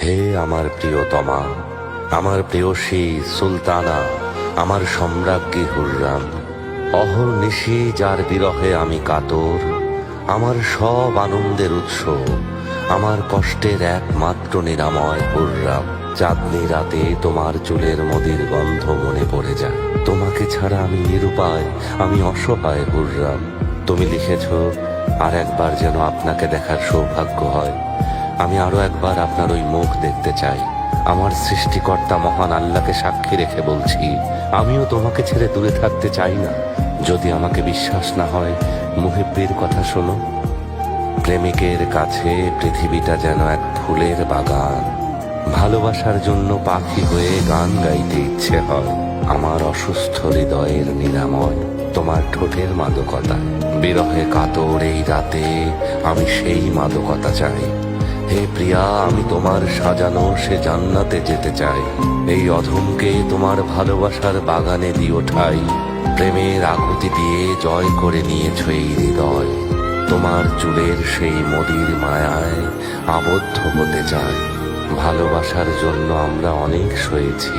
হে আমার প্রিয়তমা, আমার প্রেয়সী সুলতানা, আমার সম্রাজ্ঞী হুররাম, অহর্নিশি যার বিরহে আমি কাতর, আমার সব আনন্দের উৎস, আমার কষ্টের একমাত্র নিরাময় হুররাম। চাঁদনি রাতে তোমার চুলের মদির গন্ধ মনে পড়ে যায়। তোমাকে ছাড়া আমি নিরুপায়, আমি অসহায় হুররাম। তুমি লিখেছ, আর একবার যেন আপনাকে দেখার সৌভাগ্য হয়। আমি আরো একবার আপনার ওই মুখ দেখতে চাই। আমার সৃষ্টিকর্তা মহান আল্লাহকে সাক্ষী রেখে বলছি, আমিও তোমাকে ছেড়ে দূরে থাকতে চাই না। যদি আমাকে বিশ্বাস না হয়, মুহিব্বির কথা শোনো। প্রেমিকের কাছে পৃথিবীটা যেন এক ফুলের বাগান। ভালোবাসার জন্য পাখি হয়ে গান গাইতে ইচ্ছে হয়। আমার অসুস্থ হৃদয়ের নিরাময় তোমার ঠোঁটের মাদকতা। বিরহে কাতর এই রাতে আমি সেই মাদকতা চাই। হে প্রিয়া, আমি তোমার সাজানো সে জান্নাতে যেতে চাই। এই অধমকে তোমার ভালোবাসার বাগানে দিও ঠাই। প্রেমের আকুতি দিয়ে জয় করে নিয়েছ এই হৃদয়। তোমার চুলের সেই মদির মায়ায় আবদ্ধ হতে চাই। ভালোবাসার জন্য আমরা অনেক সয়েছি।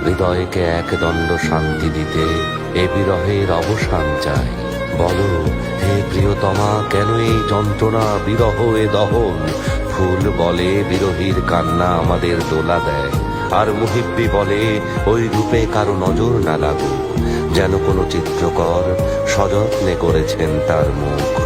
হৃদয়কে একদণ্ড শান্তি দিতে এ বিরহের অবসান চাই। বলো হে প্রিয়তমা, কেন এই যন্ত্রণা, বিরহ এ দহন? ফুল বলে বিরহীর কান্না আমাদের দোলা দেয়, আর মুহিব্বি বলে ওই রূপে কারো নজর না লাগুক, যেন কোনো চিত্রকর সযত্নে করেছেন তার মুখ।